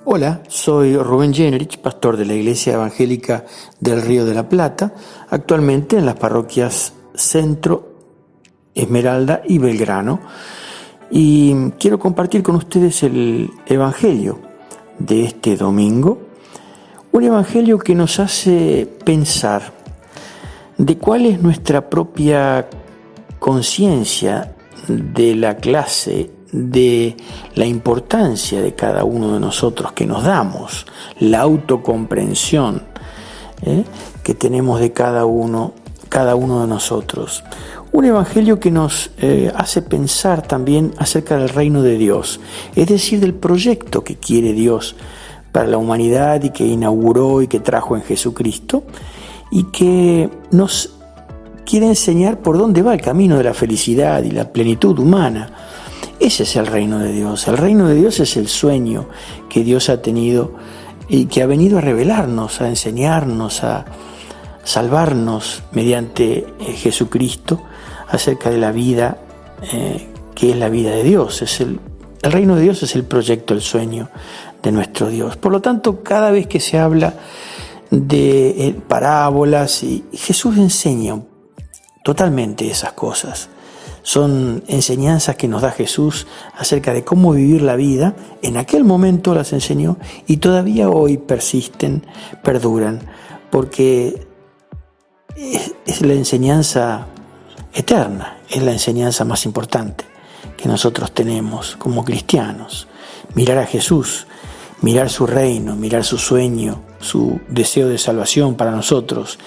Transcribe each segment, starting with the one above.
Hola, soy Rubén Generich, pastor de la Iglesia Evangélica del Río de la Plata, actualmente en las parroquias Centro, Esmeralda y Belgrano. Y quiero compartir con ustedes el Evangelio de este domingo, un Evangelio que nos hace pensar de cuál es nuestra propia conciencia de la clase, de la importancia de cada uno de nosotros que nos damos, la autocomprensión que tenemos de cada uno de nosotros. Un evangelio que nos hace pensar también acerca del reino de Dios, es decir, del proyecto que quiere Dios para la humanidad y que inauguró y que trajo en Jesucristo, y que nos quiere enseñar por dónde va el camino de la felicidad y la plenitud humana. Ese es el reino de Dios. El reino de Dios es el sueño que Dios ha tenido y que ha venido a revelarnos, a enseñarnos, a salvarnos mediante Jesucristo acerca de la vida que es la vida de Dios. El reino de Dios es el proyecto, el sueño de nuestro Dios. Por lo tanto, cada vez que se habla de parábolas, y Jesús enseña totalmente esas cosas. Son enseñanzas que nos da Jesús acerca de cómo vivir la vida. En aquel momento las enseñó y todavía hoy persisten, perduran, porque es la enseñanza eterna, es la enseñanza más importante que nosotros tenemos como cristianos. Mirar a Jesús, mirar su reino, mirar su sueño, su deseo de salvación para nosotros.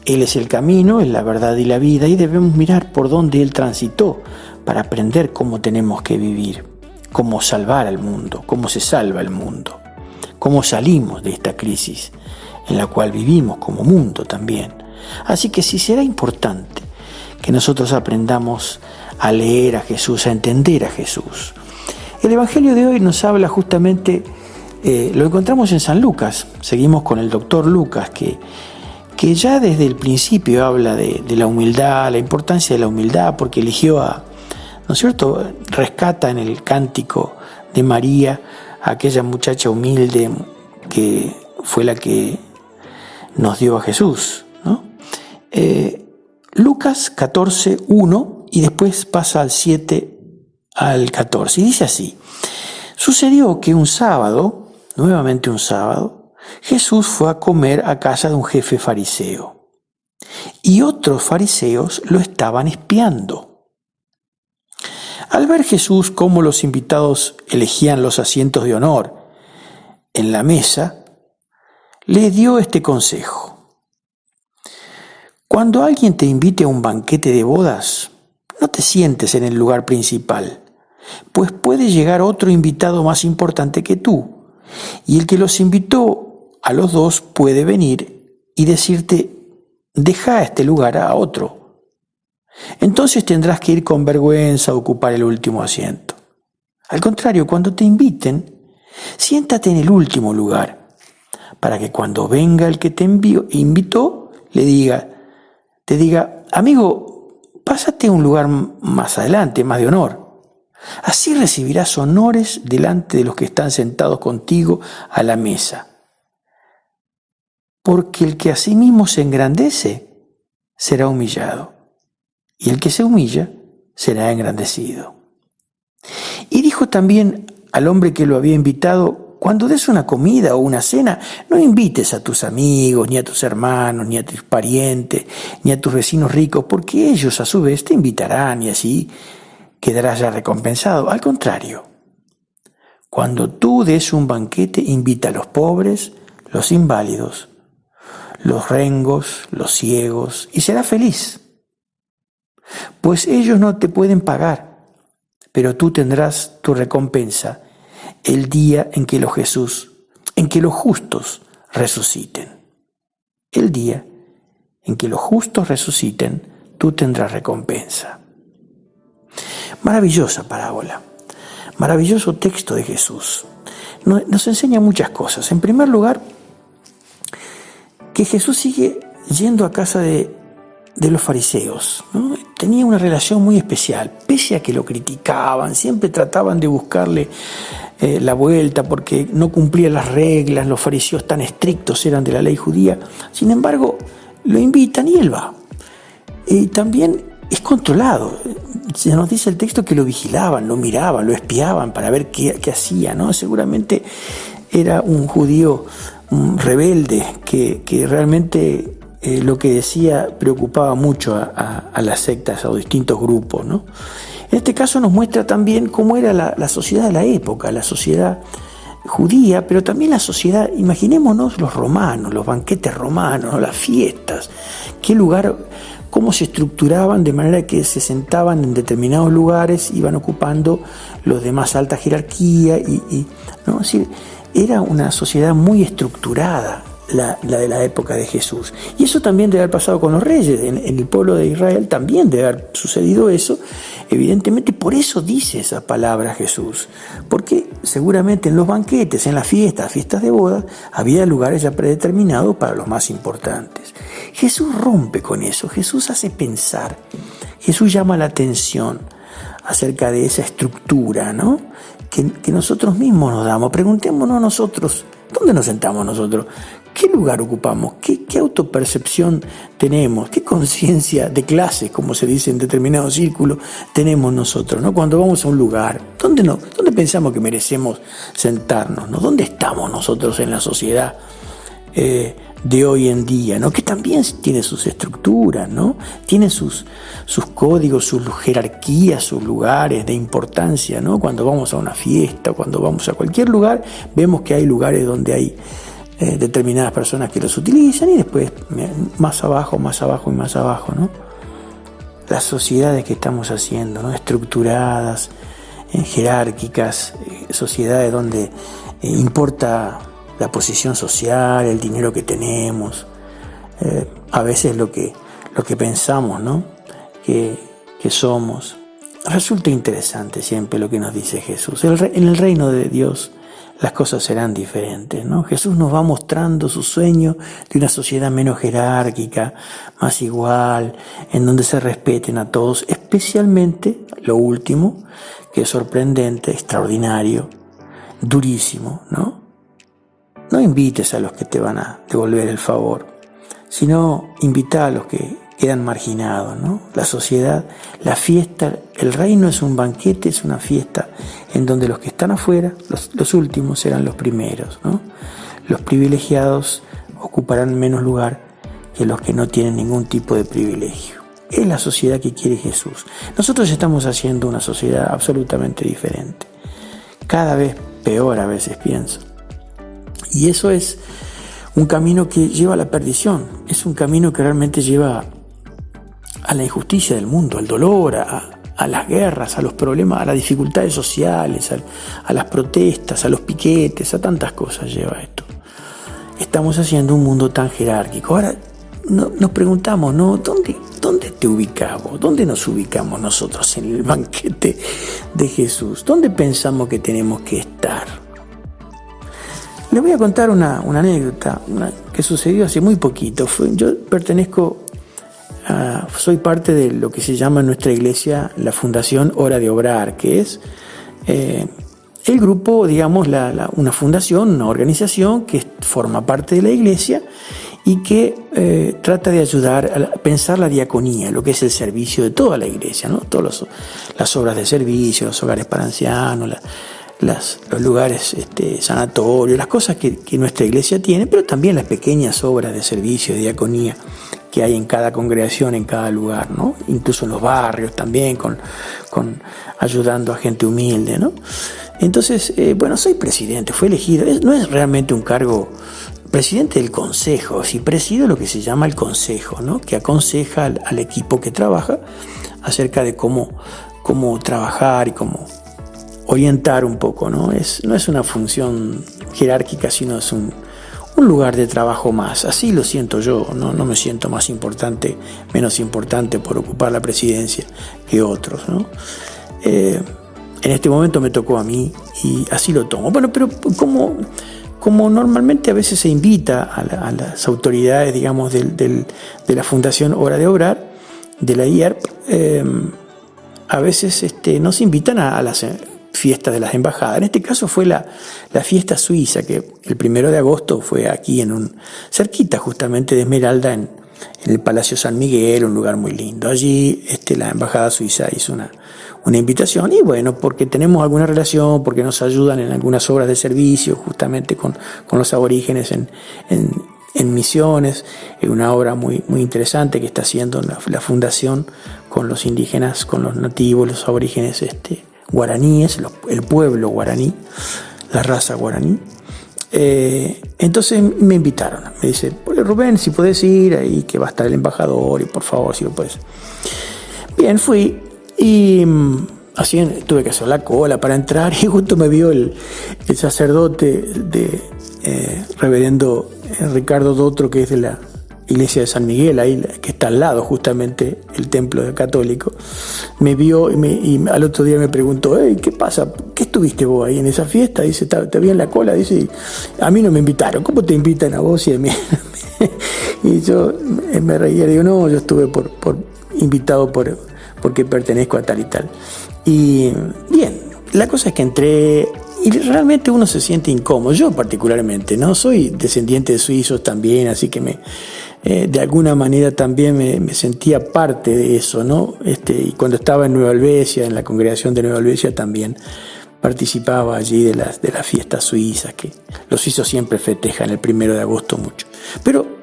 Él es el camino, es la verdad y la vida, y debemos mirar por dónde Él transitó para aprender cómo tenemos que vivir, cómo salvar al mundo, cómo se salva el mundo, cómo salimos de esta crisis en la cual vivimos como mundo también. Así que sí será importante que nosotros aprendamos a leer a Jesús, a entender a Jesús. El Evangelio de hoy nos habla justamente, lo encontramos en San Lucas, seguimos con el doctor Lucas, que ya desde el principio habla de la humildad, la importancia de la humildad, porque eligió ¿no es cierto?, rescata en el cántico de María a aquella muchacha humilde que fue la que nos dio a Jesús, ¿no? Lucas 14, 1, y después pasa al 7 al 14, y dice así: sucedió que un sábado, nuevamente un sábado, Jesús fue a comer a casa de un jefe fariseo, y otros fariseos lo estaban espiando. Al ver Jesús cómo los invitados elegían los asientos de honor en la mesa, le dio este consejo: cuando alguien te invite a un banquete de bodas, no te sientes en el lugar principal, pues puede llegar otro invitado más importante que tú, y el que los invitó a los dos puede venir y decirte: deja este lugar a otro. Entonces tendrás que ir con vergüenza a ocupar el último asiento. Al contrario, cuando te inviten, siéntate en el último lugar, para que cuando venga el que te invitó, te diga: amigo, pásate a un lugar más adelante, más de honor. Así recibirás honores delante de los que están sentados contigo a la mesa. Porque el que a sí mismo se engrandece será humillado, y el que se humilla será engrandecido. Y dijo también al hombre que lo había invitado: cuando des una comida o una cena, no invites a tus amigos, ni a tus hermanos, ni a tus parientes, ni a tus vecinos ricos, porque ellos a su vez te invitarán y así quedarás ya recompensado. Al contrario, cuando tú des un banquete, invita a los pobres, los inválidos, los rengos, los ciegos, y serás feliz. Pues ellos no te pueden pagar, pero tú tendrás tu recompensa el día en que los justos resuciten. El día en que los justos resuciten, tú tendrás recompensa. Maravillosa parábola, maravilloso texto de Jesús. Nos enseña muchas cosas. En primer lugar, que Jesús sigue yendo a casa de los fariseos, ¿no? Tenía una relación muy especial, pese a que lo criticaban, siempre trataban de buscarle la vuelta porque no cumplía las reglas, los fariseos tan estrictos eran de la ley judía. Sin embargo, lo invitan y él va. Y también es controlado. Se nos dice el texto que lo vigilaban, lo miraban, lo espiaban para ver qué hacía, ¿no? Seguramente era un judío rebelde que realmente lo que decía preocupaba mucho a las sectas, a los distintos grupos, ¿no? En este caso nos muestra también cómo era la sociedad de la época, la sociedad judía, pero también la sociedad, imaginémonos los romanos, los banquetes romanos, las fiestas, qué lugar, cómo se estructuraban de manera que se sentaban en determinados lugares, iban ocupando los de más alta jerarquía, ¿no? Es decir, era una sociedad muy estructurada, la de la época de Jesús. Y eso también debe haber pasado con los reyes. En el pueblo de Israel también debe haber sucedido eso. Evidentemente, por eso dice esa palabra Jesús. Porque seguramente en los banquetes, en las fiestas de bodas, había lugares ya predeterminados para los más importantes. Jesús rompe con eso. Jesús hace pensar. Jesús llama la atención acerca de esa estructura, ¿no? Que nosotros mismos nos damos. Preguntémonos nosotros, ¿dónde nos sentamos nosotros? ¿Qué lugar ocupamos? ¿Qué autopercepción tenemos? ¿Qué conciencia de clase, como se dice en determinado círculo, tenemos nosotros, ¿no? Cuando vamos a un lugar, ¿dónde pensamos que merecemos sentarnos, ¿no? ¿Dónde estamos nosotros en la sociedad de hoy en día, ¿no? Que también tiene sus estructuras, ¿no? Tiene sus códigos, sus jerarquías, sus lugares de importancia, ¿no? Cuando vamos a una fiesta, cuando vamos a cualquier lugar, vemos que hay lugares donde hay determinadas personas que los utilizan y después más abajo, ¿no? Las sociedades que estamos haciendo, ¿no? Estructuradas, jerárquicas, sociedades donde importa la posición social, el dinero que tenemos, a veces lo que pensamos, ¿no? que somos. Resulta interesante siempre lo que nos dice Jesús. En el reino de Dios las cosas serán diferentes, ¿no? Jesús nos va mostrando su sueño de una sociedad menos jerárquica, más igual, en donde se respeten a todos, especialmente lo último, que es sorprendente, extraordinario, durísimo, ¿no? No invites a los que te van a devolver el favor, sino invita a los que quedan marginados, ¿no? La sociedad, la fiesta, el reino es un banquete, es una fiesta en donde los que están afuera, los últimos serán los primeros, ¿no? Los privilegiados ocuparán menos lugar que los que no tienen ningún tipo de privilegio. Es la sociedad que quiere Jesús. Nosotros estamos haciendo una sociedad absolutamente diferente, cada vez peor a veces pienso. Y eso es un camino que lleva a la perdición, es un camino que realmente lleva a la injusticia del mundo, al dolor, a las guerras, a los problemas, a las dificultades sociales, a las protestas, a los piquetes, a tantas cosas lleva esto. Estamos haciendo un mundo tan jerárquico. Ahora nos preguntamos, ¿no? ¿Dónde te ubicamos? ¿Dónde nos ubicamos nosotros en el banquete de Jesús? ¿Dónde pensamos que tenemos que estar? Les voy a contar una anécdota que sucedió hace muy poquito. Yo soy parte de lo que se llama en nuestra iglesia la Fundación Hora de Obrar, que es el grupo, digamos, una fundación, una organización que forma parte de la iglesia y que trata de ayudar a pensar la diaconía, lo que es el servicio de toda la iglesia, ¿no? Todas las obras de servicio, los hogares para ancianos, los lugares sanatorios, las cosas que nuestra iglesia tiene, pero también las pequeñas obras de servicio, de diaconía que hay en cada congregación, en cada lugar, ¿no? Incluso en los barrios también, con ayudando a gente humilde, ¿no? Entonces, soy presidente, fui elegido, no es realmente un cargo, presidente del consejo, si presido lo que se llama el consejo, ¿no? Que aconseja al equipo que trabaja acerca de cómo trabajar y cómo orientar un poco, ¿no? No es una función jerárquica, sino es un lugar de trabajo más. Así lo siento yo, no me siento más importante, menos importante por ocupar la presidencia que otros, ¿no? En este momento me tocó a mí y así lo tomo. Bueno, pero como normalmente a veces se invita a las autoridades, digamos, de la Fundación Hora de Obrar, de la IERP, a veces nos invitan a las fiestas de las embajadas. En este caso fue la fiesta suiza, que el 1 de agosto fue aquí cerquita justamente de Esmeralda, en el Palacio San Miguel, un lugar muy lindo. Allí la embajada suiza hizo una invitación, y bueno, porque tenemos alguna relación, porque nos ayudan en algunas obras de servicio justamente con los aborígenes en Misiones, una obra muy, muy interesante que está haciendo la fundación con los indígenas, con los nativos, los aborígenes guaraníes, el pueblo guaraní, la raza guaraní. Entonces me invitaron, me dice: Rubén, si puedes ir ahí, que va a estar el embajador, y por favor, si lo puedes. Bien, fui, y así tuve que hacer la cola para entrar, y justo me vio el sacerdote reverendo Ricardo Dotro, que es de la iglesia de San Miguel, ahí que está al lado justamente el templo católico. Me vio y al otro día me preguntó: hey, ¿qué pasa? ¿Qué estuviste vos ahí en esa fiesta? Dice: te vi en la cola. Dice: a mí no me invitaron. ¿Cómo te invitan a vos y a mí? Y yo me reía, digo: no, yo estuve invitado porque pertenezco a tal y tal. Y bien, la cosa es que entré, y realmente uno se siente incómodo. Yo particularmente, ¿no? Soy descendiente de suizos también, así que de alguna manera también me sentía parte de eso, ¿no? Y cuando estaba en Nueva Helvecia, en la congregación de Nueva Helvecia, también participaba allí de las fiestas suizas, que los suizos siempre festejan el 1 de agosto mucho. Pero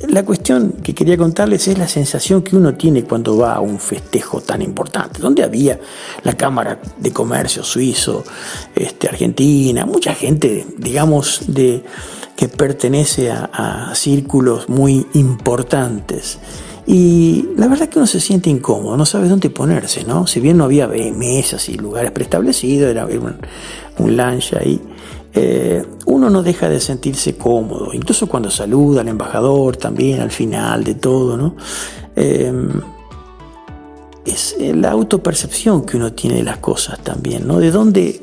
la cuestión que quería contarles es la sensación que uno tiene cuando va a un festejo tan importante, donde había la Cámara de Comercio suizo, Argentina, mucha gente, digamos, que pertenece a círculos muy importantes. Y la verdad que uno se siente incómodo, no sabe dónde ponerse, ¿no? Si bien no había mesas y lugares preestablecidos, era un lunch ahí. Uno no deja de sentirse cómodo, incluso cuando saluda al embajador también al final de todo, ¿no? Es la autopercepción que uno tiene de las cosas también, ¿no? De dónde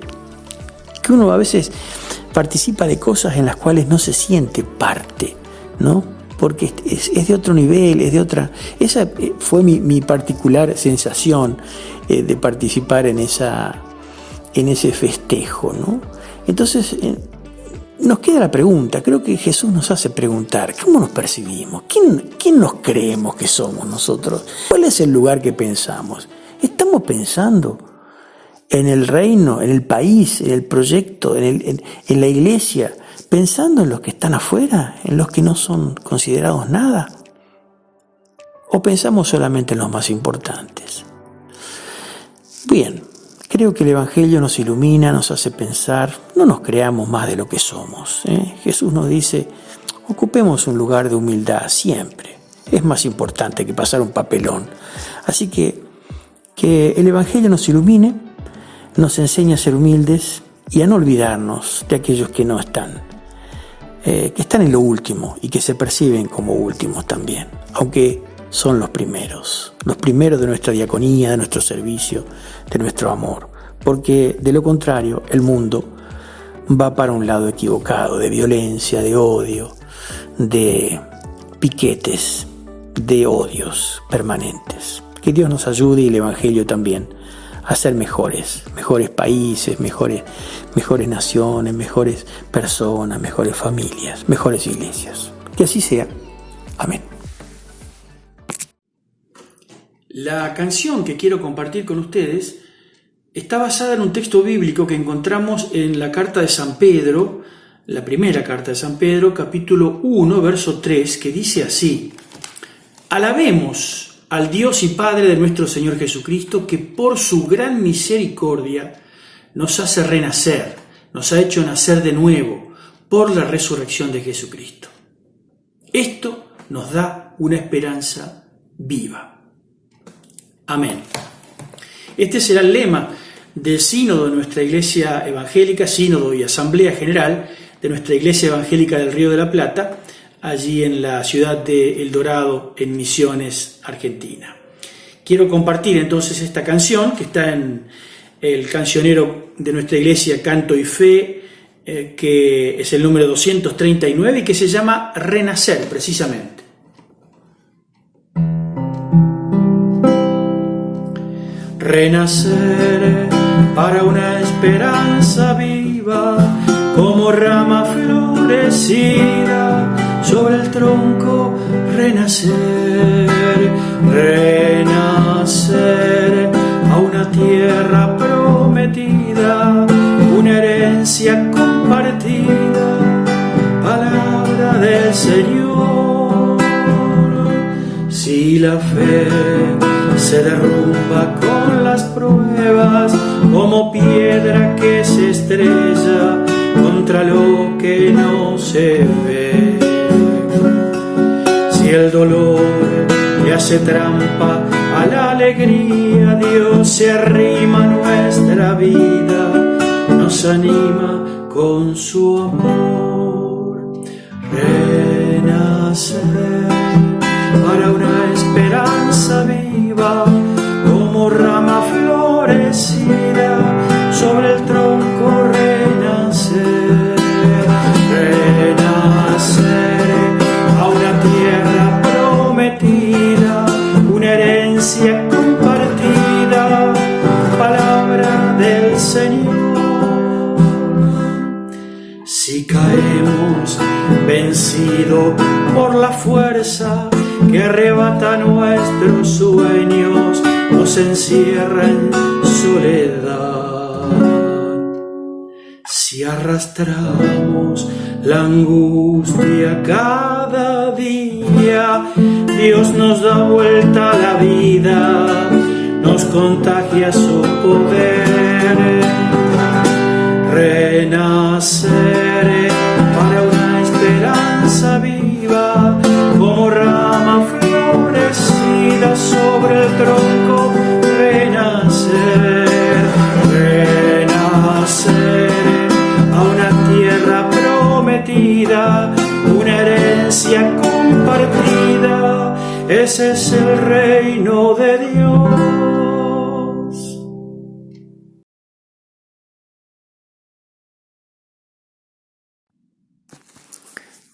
que uno a veces participa de cosas en las cuales no se siente parte, ¿no? Porque es de otro nivel, es de otra. Esa fue mi particular sensación de participar en ese festejo, ¿no? Entonces nos queda la pregunta, creo que Jesús nos hace preguntar: ¿cómo nos percibimos? ¿Quién nos creemos que somos nosotros? ¿Cuál es el lugar que pensamos? ¿Estamos pensando en el reino, en el país, en el proyecto, en la iglesia, pensando en los que están afuera, en los que no son considerados nada? ¿O pensamos solamente en los más importantes? Bien. Creo que el Evangelio nos ilumina, nos hace pensar, no nos creamos más de lo que somos. Jesús nos dice: ocupemos un lugar de humildad siempre. Es más importante que pasar un papelón. Así que el Evangelio nos ilumine, nos enseña a ser humildes y a no olvidarnos de aquellos que no están, que están en lo último y que se perciben como últimos también, aunque son los primeros de nuestra diaconía, de nuestro servicio, de nuestro amor, porque de lo contrario el mundo va para un lado equivocado, de violencia, de odio, de piquetes, de odios permanentes. Que Dios nos ayude, y el Evangelio también, a ser mejores países, mejores naciones, mejores personas, mejores familias, mejores iglesias. Que así sea. Amén. La canción que quiero compartir con ustedes está basada en un texto bíblico que encontramos en la carta de San Pedro, la primera carta de San Pedro, capítulo 1, verso 3, que dice así: alabemos al Dios y Padre de nuestro Señor Jesucristo, que por su gran misericordia nos hace renacer, nos ha hecho nacer de nuevo por la resurrección de Jesucristo. Esto nos da una esperanza viva. Amén. Este será el lema del sínodo de nuestra iglesia evangélica, sínodo y asamblea general de nuestra iglesia evangélica del Río de la Plata, allí en la ciudad de El Dorado, en Misiones, Argentina. Quiero compartir entonces esta canción que está en el cancionero de nuestra iglesia, Canto y Fe, que es el número 239 y que se llama Renacer, precisamente. Renacer para una esperanza viva, como rama florecida, sobre el tronco renacer, renacer a una tierra prometida, una herencia compartida, palabra del Señor. Si la fe se derrumba con las pruebas, como piedra que se estrella contra lo que no se ve. Si el dolor le hace trampa a la alegría, Dios se arrima a nuestra vida, nos anima con su amor. Renacer para una esperanza viva, como rama florecida, sobre el tronco renacer, renacer a una tierra prometida, una herencia compartida, palabra del Señor. Si caemos vencidos por la fuerza que arrebata nuestros sueños, nos encierra en soledad. Si arrastramos la angustia cada día, Dios nos da vuelta a la vida, nos contagia su poder. Renacer para una esperanza viva, como rama florecida, sobre el tronco renacer, renacer a una tierra prometida, una herencia compartida. Ese es el reino de Dios.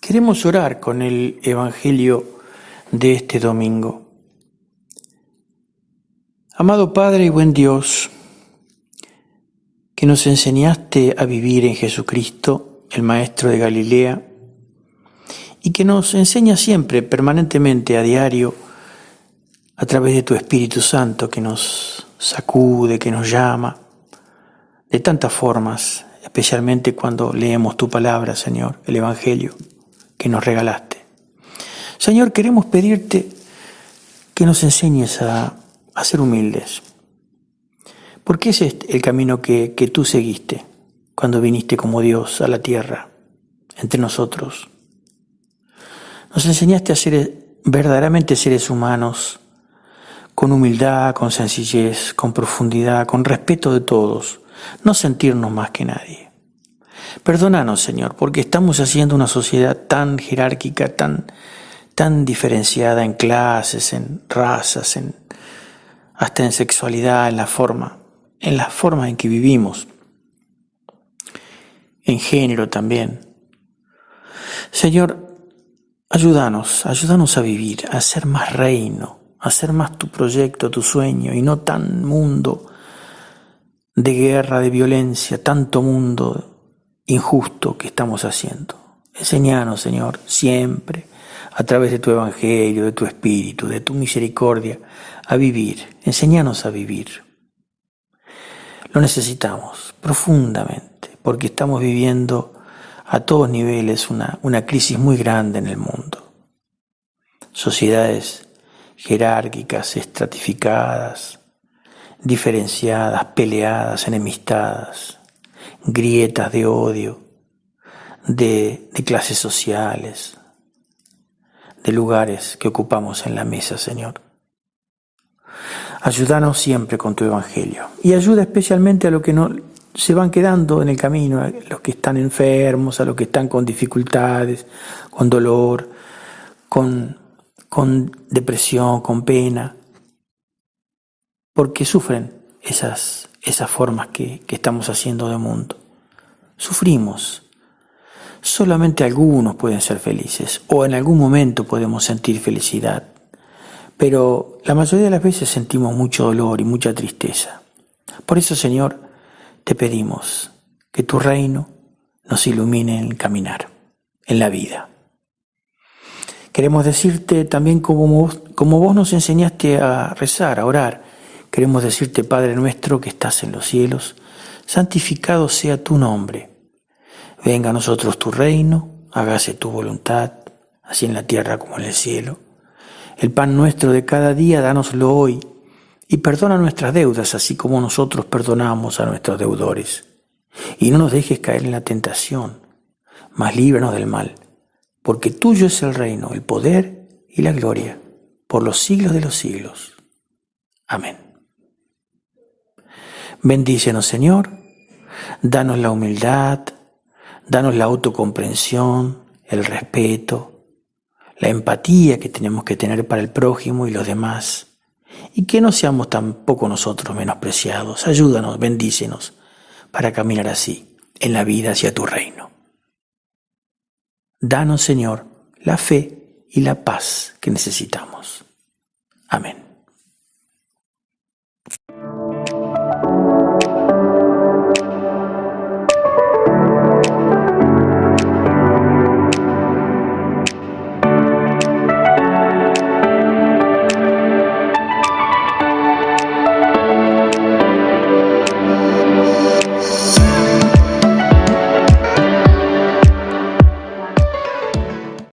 Queremos orar con el Evangelio de este domingo. Amado Padre y buen Dios, que nos enseñaste a vivir en Jesucristo, el Maestro de Galilea, y que nos enseña siempre, permanentemente, a diario, a través de tu Espíritu Santo, que nos sacude, que nos llama, de tantas formas, especialmente cuando leemos tu palabra, Señor, el Evangelio que nos regalaste. Señor, queremos pedirte que nos enseñes a ser humildes, porque ese es el camino que tú seguiste cuando viniste como Dios a la tierra, entre nosotros. Nos enseñaste a ser verdaderamente seres humanos, con humildad, con sencillez, con profundidad, con respeto de todos, no sentirnos más que nadie. Perdónanos, Señor, porque estamos haciendo una sociedad tan jerárquica, tan diferenciada en clases, en razas, hasta en sexualidad, en las formas en que vivimos, en género también. Señor, ayúdanos a vivir, a ser más reino, a ser más tu proyecto, tu sueño, y no tan mundo de guerra, de violencia, tanto mundo injusto que estamos haciendo. Enséñanos, Señor, siempre, a través de tu Evangelio, de tu Espíritu, de tu misericordia, a vivir. Enséñanos a vivir. Lo necesitamos profundamente, porque estamos viviendo a todos niveles una crisis muy grande en el mundo. Sociedades jerárquicas, estratificadas, diferenciadas, peleadas, enemistadas, grietas de odio, de clases sociales, de lugares que ocupamos en la mesa, Señor. Ayúdanos siempre con tu Evangelio, y ayuda especialmente a los que no se van quedando en el camino, a los que están enfermos, a los que están con dificultades, con dolor, con depresión, con pena, porque sufren esas formas que estamos haciendo de mundo. Sufrimos. Solamente algunos pueden ser felices, o en algún momento podemos sentir felicidad, pero la mayoría de las veces sentimos mucho dolor y mucha tristeza. Por eso, Señor, te pedimos que tu reino nos ilumine en el caminar, en la vida. Queremos decirte también como vos nos enseñaste a rezar, a orar. Queremos decirte, Padre nuestro que estás en los cielos, santificado sea tu nombre. Venga a nosotros tu reino, hágase tu voluntad, así en la tierra como en el cielo. El pan nuestro de cada día, dánoslo hoy, y perdona nuestras deudas, así como nosotros perdonamos a nuestros deudores. Y no nos dejes caer en la tentación, mas líbranos del mal, porque tuyo es el reino, el poder y la gloria, por los siglos de los siglos. Amén. Bendícenos, Señor, danos la humildad, danos la autocomprensión, el respeto, la empatía que tenemos que tener para el prójimo y los demás, y que no seamos tampoco nosotros menospreciados. Ayúdanos, bendícenos, para caminar así, en la vida hacia tu reino. Danos, Señor, la fe y la paz que necesitamos. Amén.